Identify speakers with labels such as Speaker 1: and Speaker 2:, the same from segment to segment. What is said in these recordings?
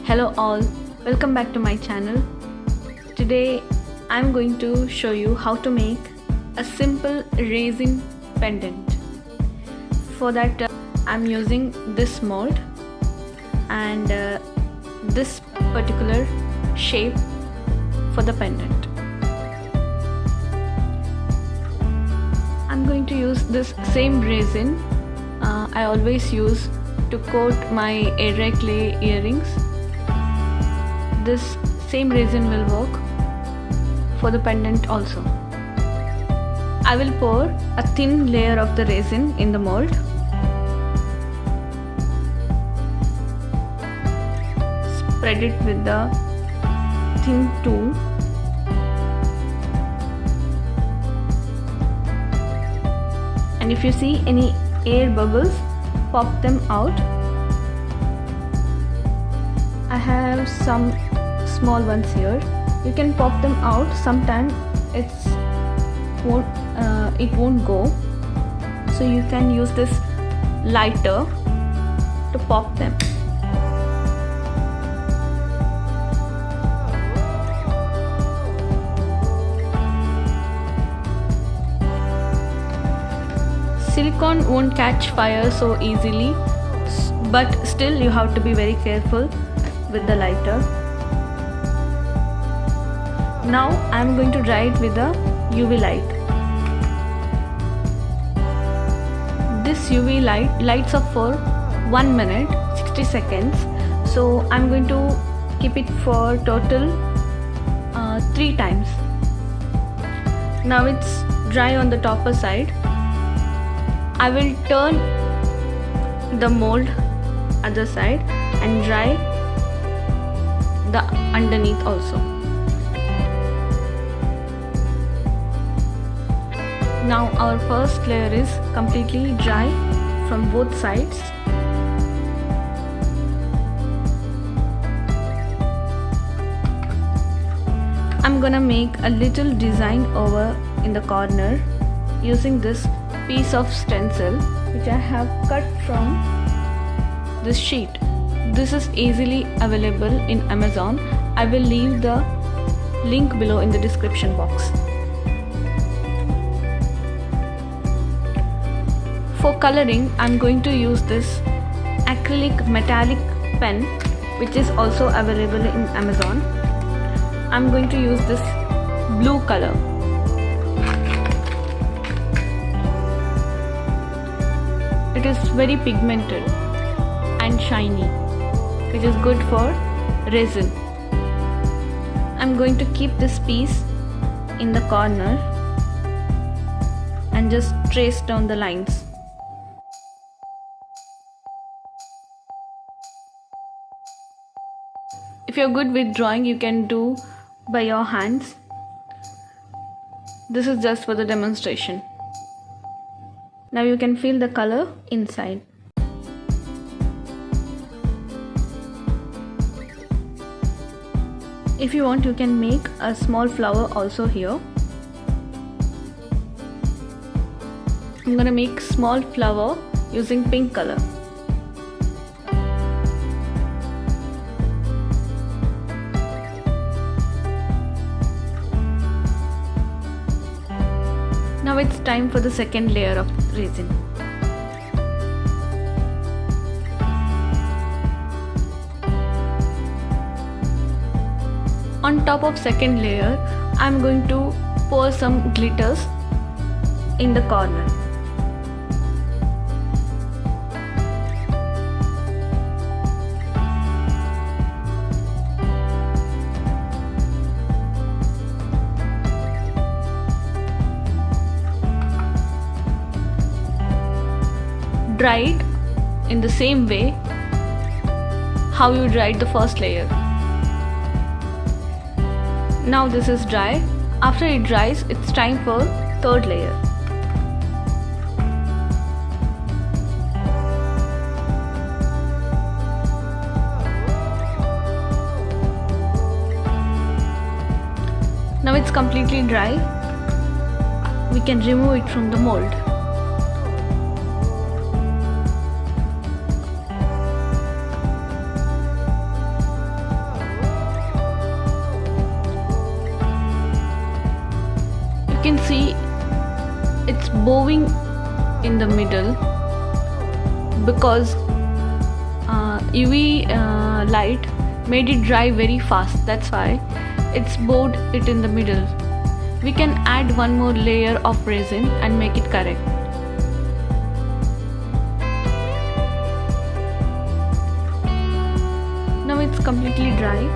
Speaker 1: Hello all, welcome back to my channel. Today I'm going to show you how to make a simple resin pendant. For that I'm using this mold and this particular shape for the pendant. I'm going to use this same resin I always use to coat my air dry clay earrings. This same resin will work for the pendant also. I will pour a thin layer of the resin in the mold. Spread it with the thin tool. And if you see any air bubbles, pop them out. I have some small ones here. You can pop them out. Sometimes it won't go, so you can use this lighter to pop them. Silicone won't catch fire so easily, but still you have to be very careful with the lighter. Now I am going to dry it with a UV light. This UV light lights up for 1 minute 60 seconds, so I am going to keep it for total 3 times. Now it's dry on the topper side. I will turn the mold other side and dry the underneath also. Now our first layer is completely dry from both sides. I'm gonna make a little design over in the corner using this piece of stencil which I have cut from this sheet. This is easily available in Amazon. I will leave the link below in the description box. For coloring, I'm going to use this acrylic metallic pen which is also available in Amazon. I'm going to use this blue color. It is very pigmented and shiny, which is good for resin. I'm going to keep this piece in the corner and just trace down the lines. If you're good with drawing, you can do by your hands. This is just for the demonstration. Now you can feel the color inside. If you want, you can make a small flower also here. I'm gonna make small flower using pink color. Now it's time for the second layer of resin. On top of second layer, I'm going to pour some glitters in the corner. Dry it in the same way how you dried the first layer. Now this is dry. After it dries, it's time for third layer. Now it's completely dry. We can remove it from the mold. bowing in the middle because UV light made it dry very fast. That's why it's bowed it in the middle. We can add one more layer of resin and make it correct. Now it's completely dry.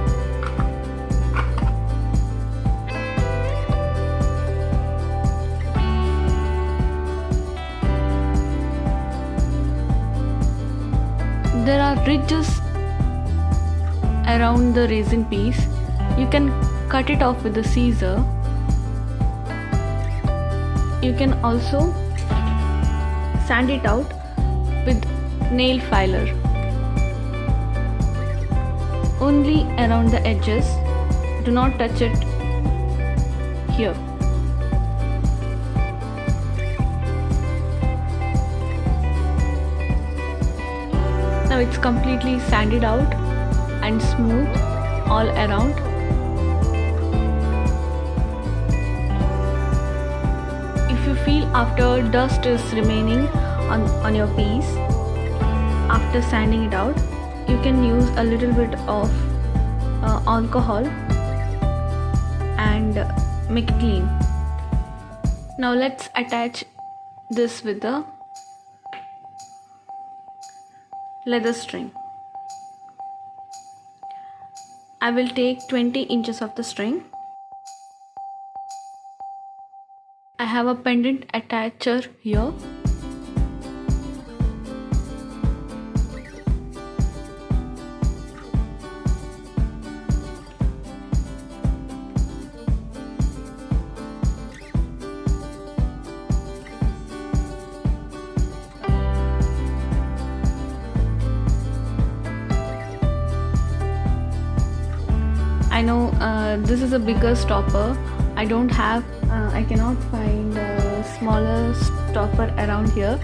Speaker 1: There are ridges around the resin piece. You can cut it off with a scissor. You can also sand it out with nail filer. Only around the edges. Do not touch it here. Now it's completely sanded out and smooth all around. If you feel after dust is remaining on your piece, after sanding it out, you can use a little bit of alcohol and make it clean. Now let's attach this with the leather string. I will take 20 inches of the string. I have a pendant attacher here. I know this is a bigger stopper. I cannot find a smaller stopper around here.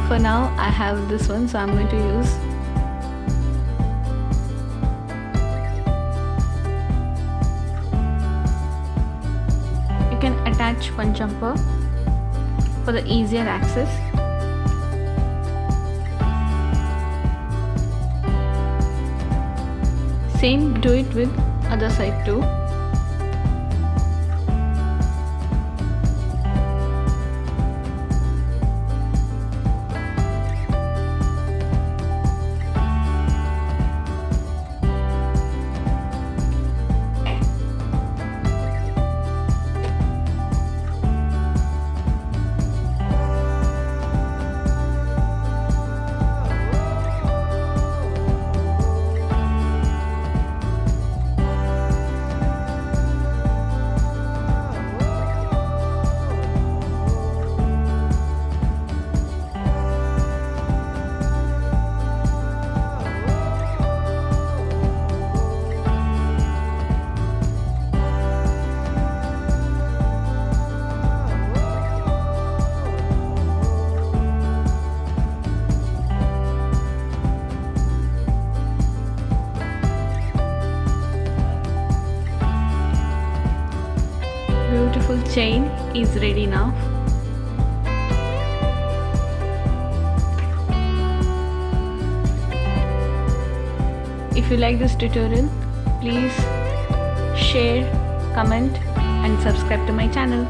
Speaker 1: For now I have this one, so I'm going to use. You can attach one jumper for the easier access. Same, do it with other side too. Beautiful chain is ready now. If you like this tutorial, please share, comment and subscribe to my channel.